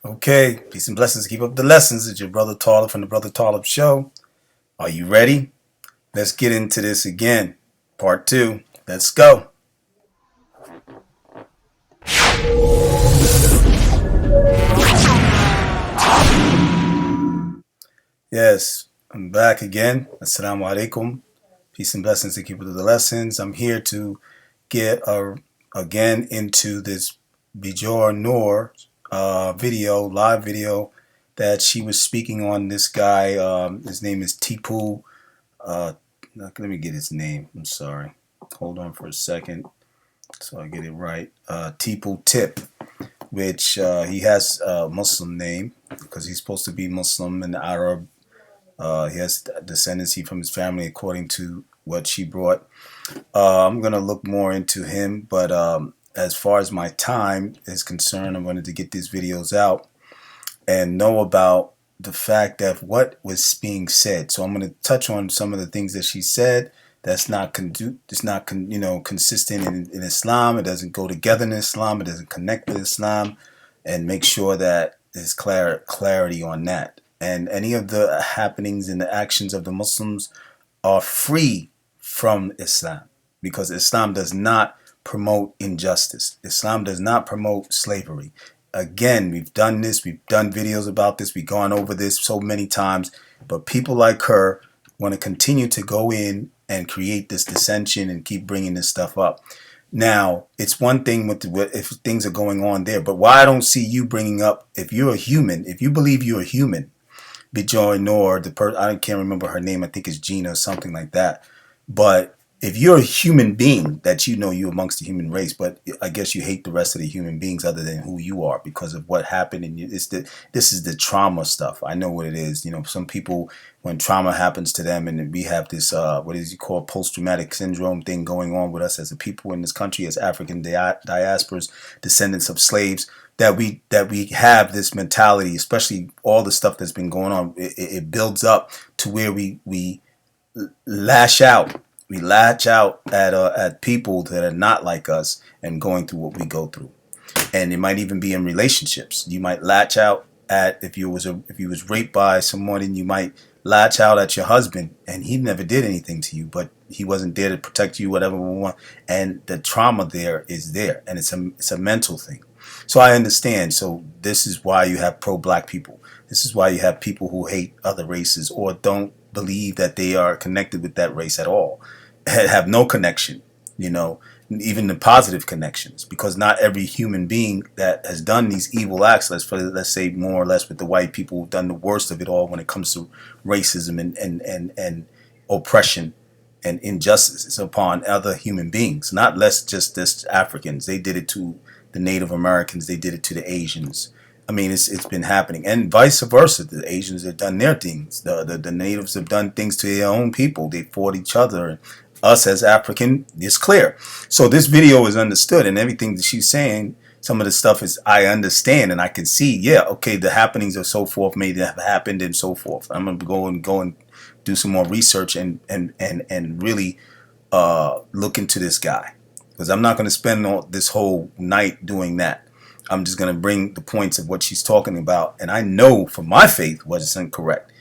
Okay, peace and blessings. Keep up the lessons. It's your brother Talib from the Brother Talib Show. Are you ready? Let's get into this again. Part two. Let's go. Yes, I'm back again. Assalamu alaikum. Peace and blessings to keep up the lessons. I'm here to get again into this Bijoux Noir live video that she was speaking on. This guy, his name is Tippu. Uh, let me get his name. I'm sorry. Hold on for a second so I get it right. Tippu Tip, which he has a Muslim name because he's supposed to be Muslim and Arab. He has descendancy from his family according to what she brought. I'm going to look more into him, but as far as my time is concerned, I wanted to get these videos out and know about the fact that what was being said. So I'm going to touch on some of the things that she said that's not consistent in Islam. It doesn't go together in Islam. It doesn't connect with Islam, and make sure that there's clarity on that. And any of the happenings and the actions of the Muslims are free from Islam, because Islam does not promote injustice. Islam does not promote slavery. Again, we've done this. We've done videos about this. We've gone over this so many times. But people like her want to continue to go in and create this dissension and keep bringing this stuff up. Now, it's one thing if things are going on there. But why I don't see you bringing up, if you're a human, if you believe you're a human, Bijoux Noir, I can't remember her name. I think it's Gina or something like that. But if you're a human being, that you amongst the human race, but I guess you hate the rest of the human beings other than who you are because of what happened. And this is the trauma stuff. I know what it is. Some people, when trauma happens to them, and we have this what is you call post-traumatic syndrome thing going on with us as a people in this country, as African diasporas, descendants of slaves, that we have this mentality, especially all the stuff that's been going on. It builds up to where we lash out. We latch out at people that are not like us and going through what we go through. And it might even be in relationships. You might latch out at if you was raped by someone, and you might latch out at your husband, and he never did anything to you, but he wasn't there to protect you, whatever we want. And the trauma there is there, and it's a mental thing. So I understand. So this is why you have pro-black people. This is why you have people who hate other races or don't believe that they are connected with that race at all. Have no connection, even the positive connections, because not every human being that has done these evil acts, let's say more or less with the white people who've done the worst of it all when it comes to racism and oppression and injustice upon other human beings, not less just this Africans. They did it to the Native Americans. They did it to the Asians. I mean, it's been happening, and vice versa. The Asians have done their things. The natives have done things to their own people. They fought each other. And us as African is clear. So this video is understood, and everything that she's saying, some of the stuff is I understand and I can see. Yeah, okay, the happenings and so forth may have happened and so forth. I'm gonna go and do some more research and really look into this guy, because I'm not going to spend this whole night doing that. I'm just going to bring the points of what she's talking about, and I know from my faith what is incorrect.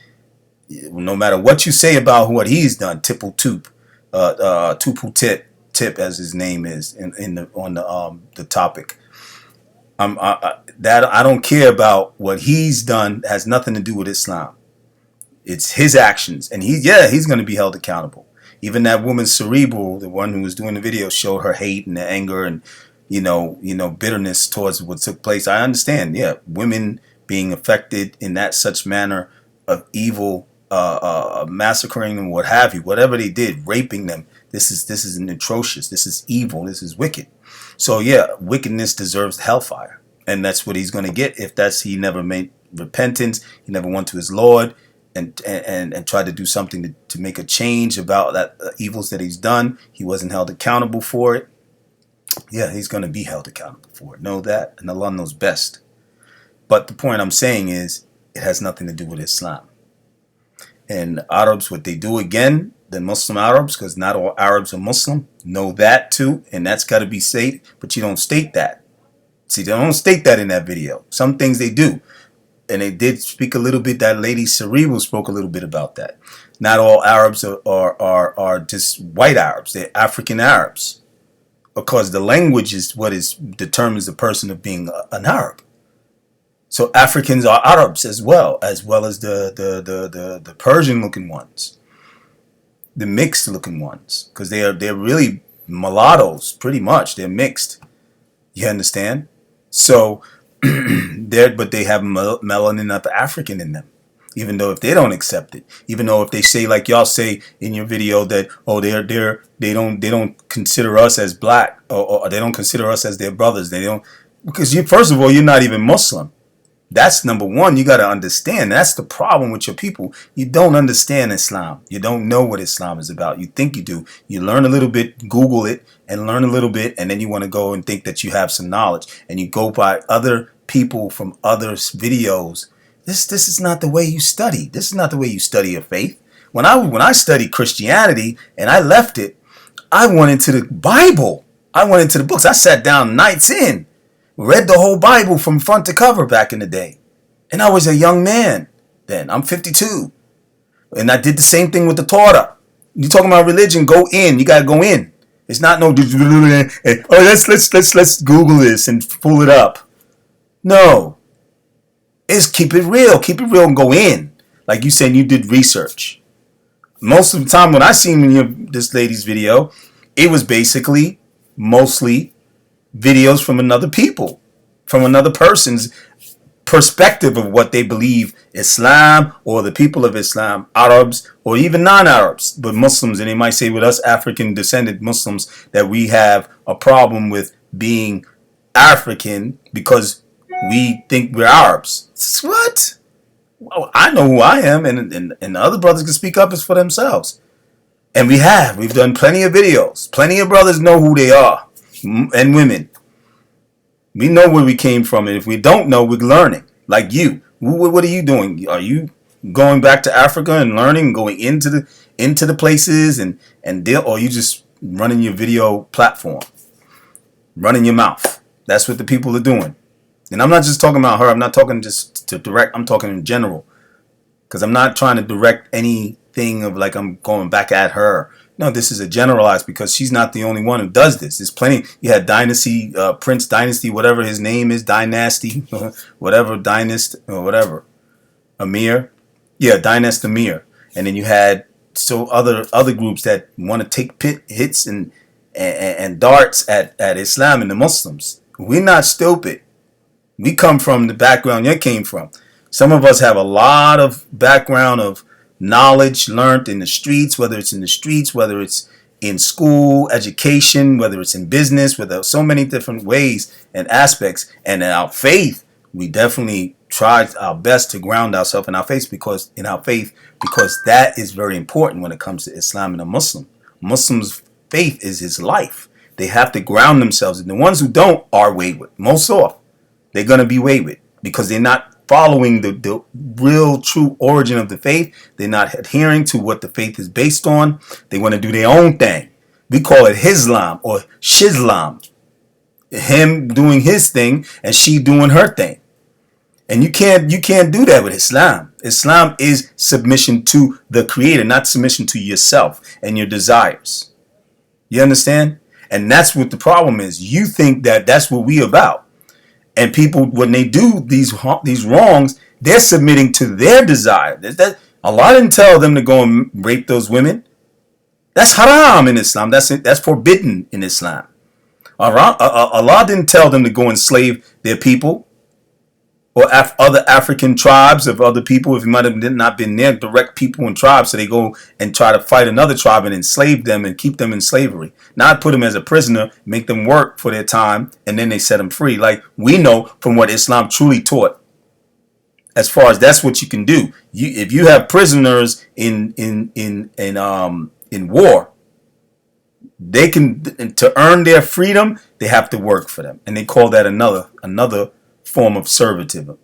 No matter what you say about what he's done, Tippu Tip as his name is on the topic. I don't care about what he's done. It has nothing to do with Islam. It's his actions, and he's going to be held accountable. Even that woman Cerebral, the one who was doing the video, showed her hate and the anger and bitterness towards what took place. I understand, women being affected in that such manner of evil, massacring them, what have you, whatever they did, raping them. This is atrocious. This is evil. This is wicked. So wickedness deserves hellfire, and that's what he's going to get if he never made repentance. He never went to his Lord and tried to do something to make a change about that evils that he's done. He wasn't held accountable for it. Yeah, he's going to be held accountable for it. Know that, and Allah knows best. But the point I'm saying is, it has nothing to do with Islam. And Arabs, what they do again, the Muslim Arabs, because not all Arabs are Muslim, know that too, and that's got to be stated, but you don't state that. See, they don't state that in that video. Some things they do. And they did speak a little bit, that lady Cerebral spoke a little bit about that. Not all Arabs are just white Arabs. They're African Arabs. Because the language is what determines the person of being an Arab. So Africans are Arabs as well as the Persian looking ones. The mixed looking ones. Because they're really mulattoes, pretty much. They're mixed. You understand? So but they have melanin of African in them, even though if they don't accept it, even though if they say, like y'all say in your video, that they don't consider us as black, or they don't consider us as their brothers. They don't, because you, first of all, you're not even Muslim. That's number one. You got to understand. That's the problem with your people. You don't understand Islam. You don't know what Islam is about. You think you do. You learn a little bit, Google it, and learn a little bit, and then you want to go and think that you have some knowledge, and you go by other people from other videos. This is not the way you study. This is not the way you study your faith. When I studied Christianity and I left it, I went into the Bible. I went into the books. I sat down nights in. Read the whole Bible from front to cover back in the day. And I was a young man then. I'm 52. And I did the same thing with the Torah. You talking about religion, go in. You got to go in. It's not no, let's Google this and pull it up. No. It's keep it real. Keep it real and go in. Like you said, you did research. Most of the time when I seen this lady's video, it was basically mostly videos from another people, from another person's perspective of what they believe Islam or the people of Islam, Arabs or even non-Arabs, but Muslims. And they might say with us African descended Muslims that we have a problem with being African because we think we're Arabs. What? Well, I know who I am, and the other brothers can speak up as for themselves. And we've done plenty of videos. Plenty of brothers know who they are. And women, we know where we came from, and if we don't know, we're learning. Like you, what are you doing? Are you going back to Africa and learning, going into the places and deal, or are you just running your video platform, running your mouth? That's what the people are doing. And I'm not just talking about her. I'm not talking just to direct. I'm talking in general, because I'm not trying to direct anything of like I'm going back at her. No, this is a generalized, because she's not the only one who does this. There's plenty. You had Dynasty, Prince Dynasty, whatever his name is, Dynasty, whatever, Dynast, or whatever. Amir. Yeah, Dynast Amir. And then you had other groups that want to take hits and darts at Islam and the Muslims. We're not stupid. We come from the background you came from. Some of us have a lot of background of knowledge learned in the streets, whether it's in school, education, whether it's in business, whether so many different ways and aspects. And in our faith, we definitely try our best to ground ourselves in our faith, because that is very important when it comes to Islam and a Muslim. Muslim's faith is his life. They have to ground themselves. And the ones who don't are wayward. Most often, they're going to be wayward because they're not following the real true origin of the faith. They're not adhering to what the faith is based on. They want to do their own thing. We call it Hislam or Shizlam. Him doing his thing and she doing her thing. And you can't do that with Islam. Islam is submission to the Creator, not submission to yourself and your desires. You understand? And that's what the problem is. You think that that's what we about. And people, when they do these wrongs, they're submitting to their desire. Allah didn't tell them to go and rape those women. That's haram in Islam. That's forbidden in Islam. Allah didn't tell them to go enslave their people or other African tribes of other people. If you might have not been there, direct people and tribes, so they go and try to fight another tribe and enslave them and keep them in slavery. Not put them as a prisoner, make them work for their time, and then they set them free. Like we know from what Islam truly taught. As far as that's what you can do. If you have prisoners in war, they can, to earn their freedom, they have to work for them, and they call that another form of servitude.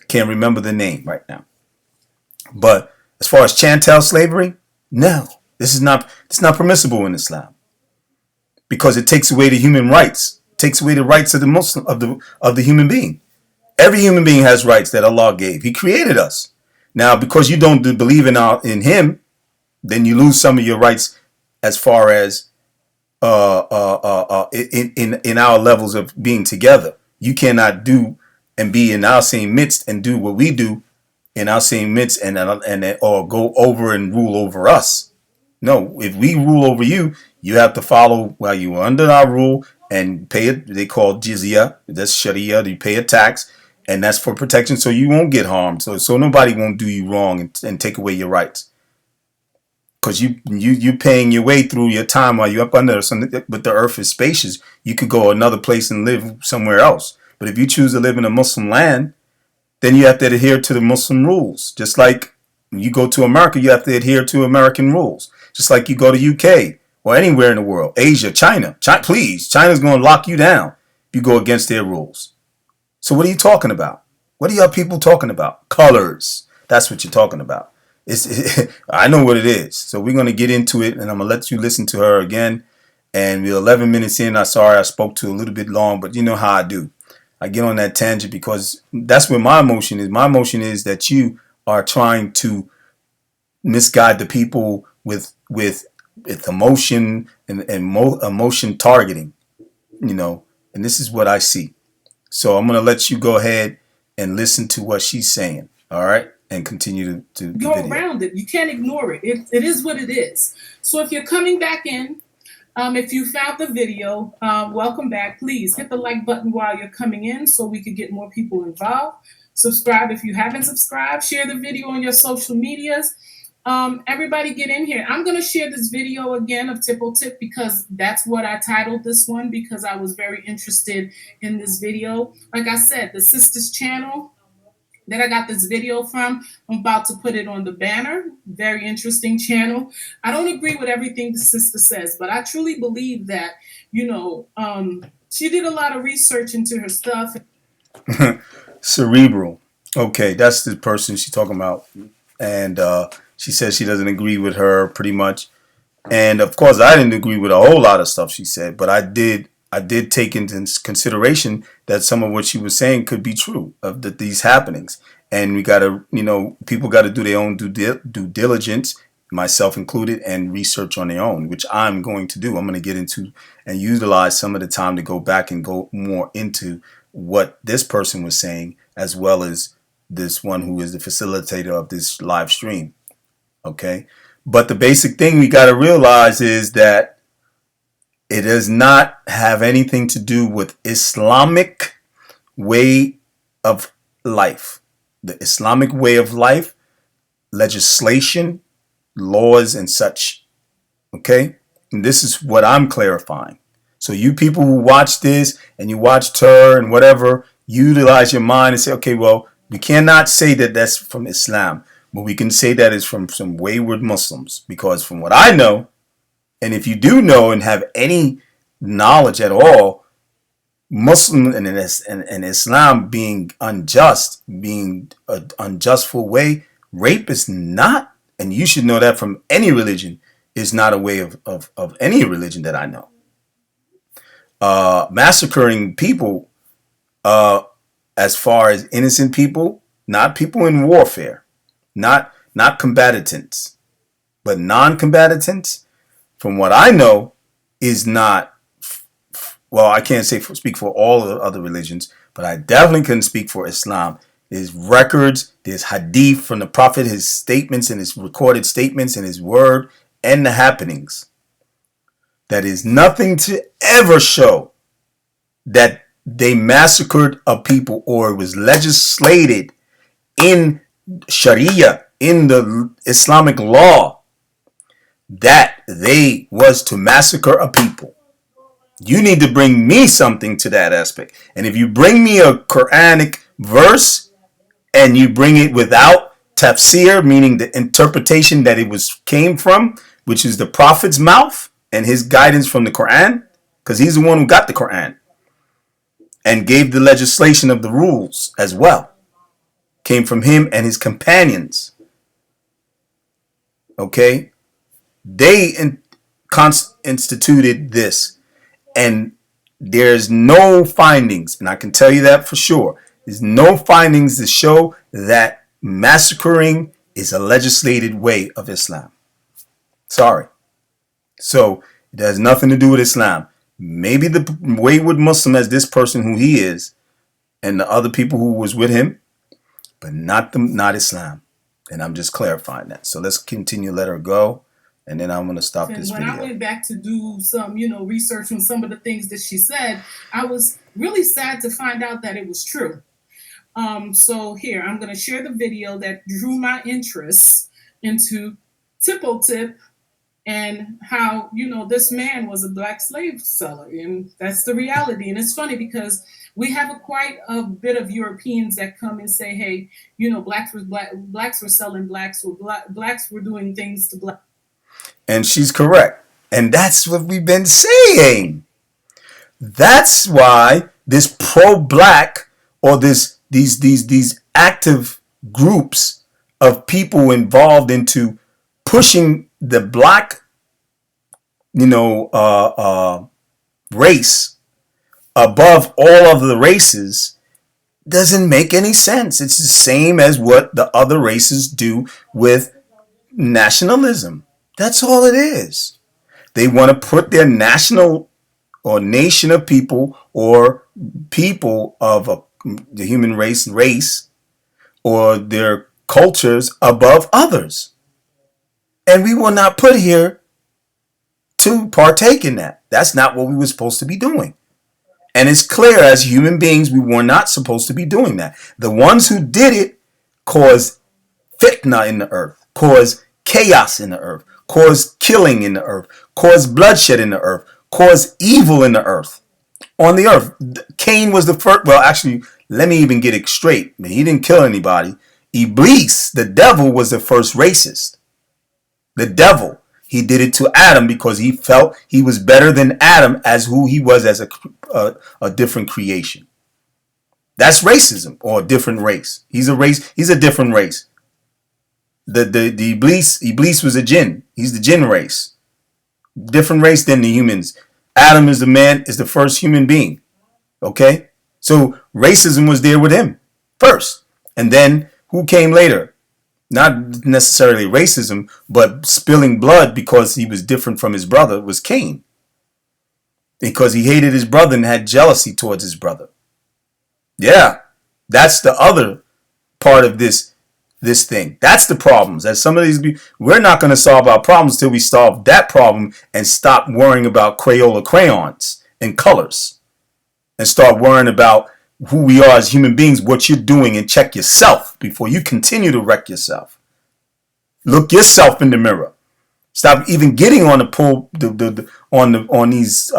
Can't remember the name right now. But as far as chattel slavery, no, it's not permissible in Islam, because it takes away the human rights takes away the rights of the Muslim of the human being. Every human being has rights that Allah gave. He created us. Now, because you don't believe in Him, then you lose some of your rights as far as in our levels of being together. You cannot do and be in our same midst and do what we do in our same midst and or go over and rule over us. No, if we rule over you, you have to follow while you are under our rule and pay it. They call jizya. That's Sharia. You pay a tax, and that's for protection, so you won't get harmed. So nobody won't do you wrong and take away your rights. Because you paying your way through your time while you're up under something. But the earth is spacious. You could go another place and live somewhere else. But if you choose to live in a Muslim land, then you have to adhere to the Muslim rules. Just like you go to America, you have to adhere to American rules. Just like you go to UK or anywhere in the world, Asia, China. Please, China's going to lock you down if you go against their rules. So what are you talking about? What are y'all people talking about? Colors. That's what you're talking about. I know what it is. So we're going to get into it, and I'm going to let you listen to her again. And we're 11 minutes in. I'm sorry I spoke to a little bit long, but you know how I do. I get on that tangent because that's where my emotion is. My emotion is that you are trying to misguide the people with emotion and emotion targeting, and this is what I see. So I'm going to let you go ahead and listen to what she's saying. All right. And continue to go around it. You can't ignore it. It is what it is. So if you're coming back in, if you found the video, welcome back. Please hit the like button while you're coming in so we could get more people involved. Subscribe if you haven't subscribed. Share the video on your social medias. Everybody get in here. I'm going to share this video again of Tippu Tip because that's what I titled this one because I was very interested in this video. Like I said, the sister's channel that I got this video from, I'm about to put it on the banner. Very interesting channel. I don't agree with everything the sister says, but I truly believe that, she did a lot of research into her stuff. Cerebral. Okay, that's the person she's talking about. And she says she doesn't agree with her pretty much. And of course, I didn't agree with a whole lot of stuff she said, but I did take into consideration that some of what she was saying could be true of these happenings. And we got to, people got to do their own due diligence, myself included, and research on their own, which I'm going to do. I'm going to get into and utilize some of the time to go back and go more into what this person was saying, as well as this one who is the facilitator of this live stream. Okay. But the basic thing we got to realize is that it does not have anything to do with Islamic way of life. The Islamic way of life, legislation, laws, and such. Okay? And this is what I'm clarifying. So you people who watch this and you watched her and whatever, utilize your mind and say, okay, well, we cannot say that that's from Islam, but we can say that it's from some wayward Muslims. Because from what I know, and if you do know and have any knowledge at all, Muslim and Islam being unjust, being an unjustful way, rape is not, and you should know that from any religion, is not a way of any religion that I know. Massacring people, as far as innocent people, not people in warfare, not combatants, but non-combatants, from what I know, is not, well, I can't speak for all the other religions, but I definitely can speak for Islam. There's records, there's hadith from the Prophet, his statements and his recorded statements and his word and the happenings. That is nothing to ever show that they massacred a people or it was legislated in Sharia, in the Islamic law, that they was to massacre a people. You need to bring me something to that aspect. And if you bring me a Quranic verse and you bring it without tafsir, meaning the interpretation that it came from, which is the Prophet's mouth and his guidance from the Quran, because he's the one who got the Quran and gave the legislation of the rules as well, came from him and his companions. Okay? They instituted this. And There's no findings, and I can tell you that for sure. There's no findings to show that massacring is a legislated way of Islam. Sorry. So it has nothing to do with Islam. Maybe the wayward Muslim as this person who he is, and the other people who was with him, but not Islam. And I'm just clarifying that. So let's continue. Let her go. And then I'm going to stop this video. When I went back to do some, research on some of the things that she said, I was really sad to find out that it was true. So here, I'm going to share the video that drew my interest into Tippu and how, this man was a black slave seller. And that's the reality. And it's funny because we have quite a bit of Europeans that come and say, hey, blacks were selling blacks, or blacks were doing things to blacks. And she's correct. And that's what we've been saying. That's why this pro-black or these active groups of people involved into pushing the black, race above all of the races doesn't make any sense. It's the same as what the other races do with nationalism. That's all it is. They want to put their national or nation of people or people of the human race or their cultures above others. And we were not put here to partake in that. That's not what we were supposed to be doing. And it's clear as human beings, we were not supposed to be doing that. The ones who did it caused fitna in the earth, caused chaos in the earth, caused killing in the earth, caused bloodshed in the earth, caused evil in the earth. On the earth, Cain was the first. Well, actually, let me even get it straight. He didn't kill anybody. Iblis, the devil, was the first racist. The devil. He did it to Adam because he felt he was better than Adam as who he was as a different creation. That's racism, or a different race. He's a different race. The Iblis was a jinn. He's the jinn race. Different race than the humans. Adam is the first human being. Okay? So racism was there with him first. And then who came later? Not necessarily racism, but spilling blood because he was different from his brother was Cain. Because he hated his brother and had jealousy towards his brother. Yeah, that's the other part of this thing. That's the problems. As some of these, we're not going to solve our problems till we solve that problem and stop worrying about Crayola crayons and colors. And start worrying about who we are as human beings, what you're doing, and check yourself before you continue to wreck yourself. Look yourself in the mirror. Stop even getting on on these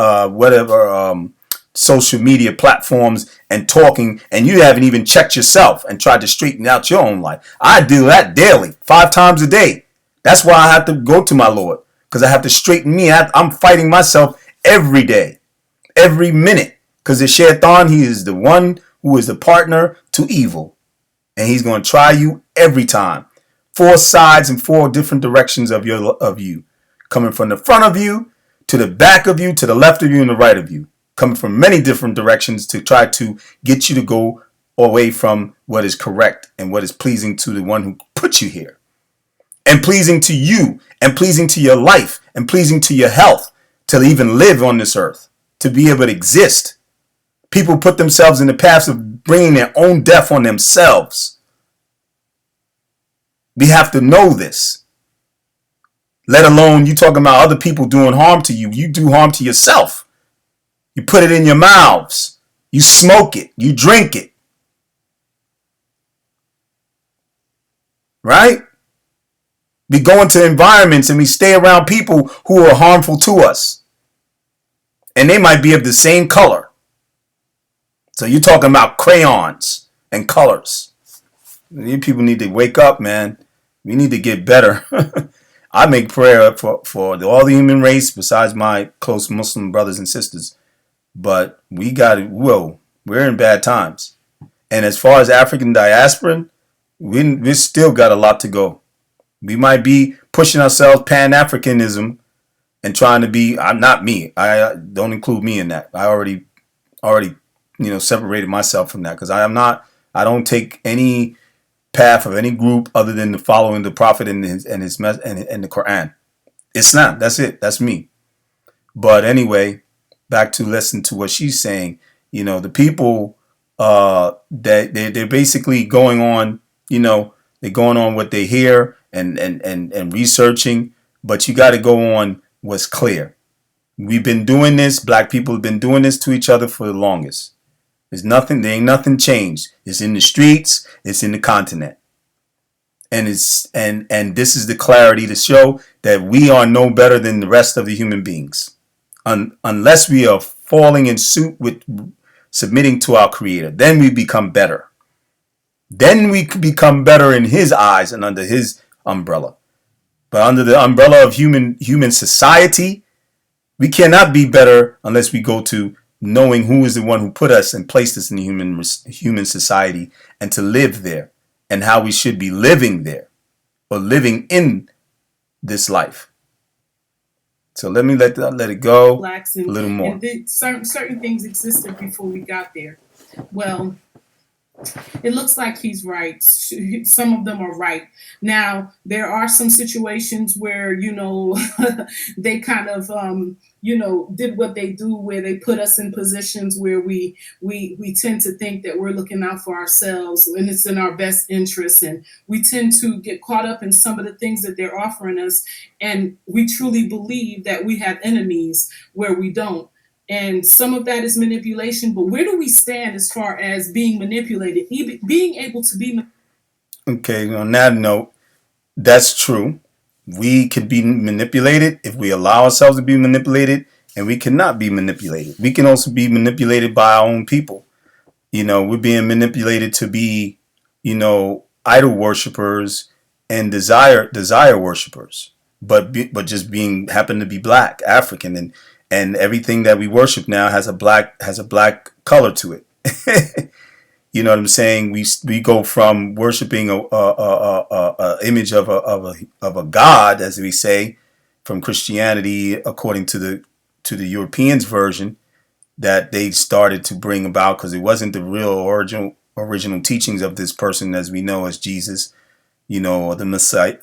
social media platforms and talking, and you haven't even checked yourself and tried to straighten out your own life. I do that daily, 5 times a day. That's why I have to go to my Lord, because I have to straighten me out. I'm fighting myself every day, every minute. Because the shaitan, he is the one who is the partner to evil. And he's going to try you every time. 4 sides and 4 different directions of you. Coming from the front of you, to the back of you, to the left of you, and the right of you. Coming from many different directions to try to get you to go away from what is correct and what is pleasing to the one who put you here. And pleasing to you, and pleasing to your life, and pleasing to your health, to even live on this earth, to be able to exist. People put themselves in the paths of bringing their own death on themselves. We have to know this. Let alone you talking about other people doing harm to you. You do harm to yourself. You put it in your mouths. You smoke it. You drink it. Right? We go into environments and we stay around people who are harmful to us. And they might be of the same color. So you're talking about crayons and colors. You people need to wake up, man. We need to get better. I make prayer for all the human race besides my close Muslim brothers and sisters. But we're in bad times. And as far as African diaspora, we still got a lot to go. We might be pushing ourselves Pan-Africanism and trying to be, I'm not me. I don't include me in that. I already already, separated myself from that, because I don't take any path of any group other than the following the Prophet and and the Quran. Islam. That's it. That's me. But anyway, back to listen to what she's saying. The people that they're basically going on, they're going on what they hear and researching, but you got to go on what's clear. We've been doing this. Black people have been doing this to each other for the longest. There ain't nothing changed. It's in the streets, it's in the continent. And this is the clarity to show that we are no better than the rest of the human beings. Unless we are falling in suit with submitting to our creator, then we become better. Then we become better in his eyes and under his umbrella. But under the umbrella of human society, we cannot be better unless we go to knowing who is the one who put us and placed us in the human society, and to live there, and how we should be living there, or living in this life. So let me let it go Blacks a little more. And certain things existed before we got there. Well, it looks like he's right. Some of them are right. Now, there are some situations where, they kind of, did what they do, where they put us in positions where we tend to think that we're looking out for ourselves and it's in our best interest. And we tend to get caught up in some of the things that they're offering us. And we truly believe that we have enemies where we don't. And some of that is manipulation, but where do we stand as far as being manipulated, being able to be? Okay, on that note, that's true. We could be manipulated if we allow ourselves to be manipulated, and we cannot be manipulated. We can also be manipulated by our own people. We're being manipulated to be, idol worshipers and desire worshipers, but just happen to be black, African, and everything that we worship now has a black color to it. You know what I'm saying? We go from worshiping a image of a god, as we say, from Christianity, according to the Europeans version that they started to bring about, because it wasn't the real original teachings of this person, as we know as Jesus, or the Messiah,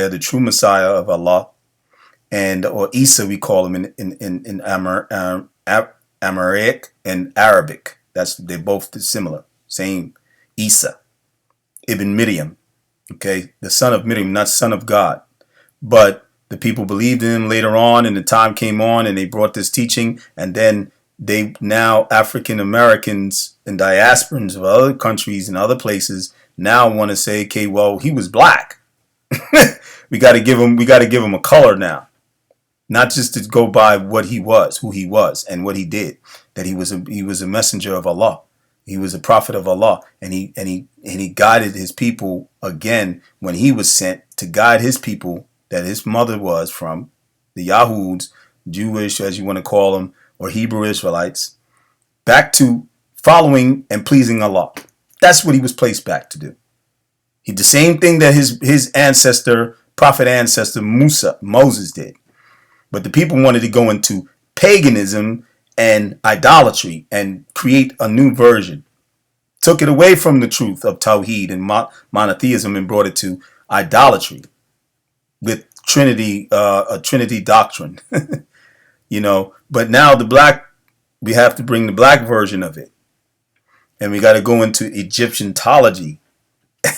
the true Messiah of Allah. Or Isa, we call him in Amharic and Arabic. They're both similar. Same. Isa, Ibn Miriam. Okay, the son of Miriam, not son of God. But the people believed in him later on, and the time came on, and they brought this teaching, and then now African Americans and diasporans of other countries and other places now want to say, okay, well, he was black. we got to give him a color now. Not just to go by what he was, who he was, and what he did. That he was a messenger of Allah. He was a prophet of Allah, and he guided his people again when he was sent to guide his people that his mother was from, the Yahuds, Jewish as you want to call them, or Hebrew Israelites, back to following and pleasing Allah. That's what he was placed back to do. He the same thing that his ancestor, prophet ancestor Moses did. But the people wanted to go into paganism and idolatry and create a new version. Took it away from the truth of Tawheed and monotheism and brought it to idolatry with a Trinity doctrine. But now we have to bring the black version of it. And we got to go into Egyptianology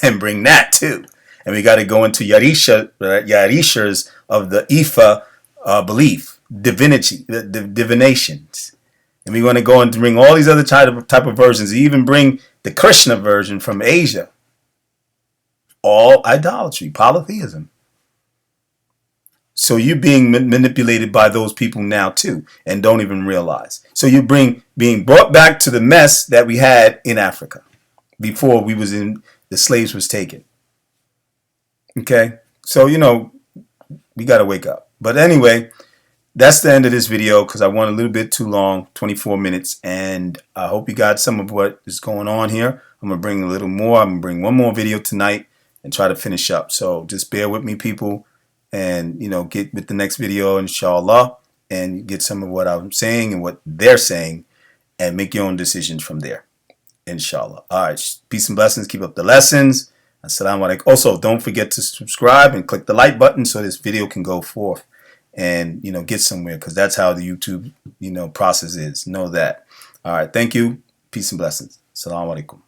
and bring that too. And we got to go into Yarishas of the Ifa belief, divinity, the divinations. And we want to go and bring all these other type of versions, even bring the Krishna version from Asia. All idolatry, polytheism. So you're being manipulated by those people now too, and don't even realize. So you're being brought back to the mess that we had in Africa before the slaves was taken. Okay? So, we got to wake up. But anyway, that's the end of this video, because I went a little bit too long, 24 minutes. And I hope you got some of what is going on here. I'm going to bring a little more. I'm going to bring one more video tonight and try to finish up. So just bear with me, people, and, get with the next video, inshallah. and get some of what I'm saying and what they're saying, and make your own decisions from there. Inshallah. All right. Peace and blessings. Keep up the lessons. Assalamu alaikum. Also, don't forget to subscribe and click the like button so this video can go forth and get somewhere, because that's how the YouTube process is. Know that. All right. Thank you. Peace and blessings. Assalamu alaikum.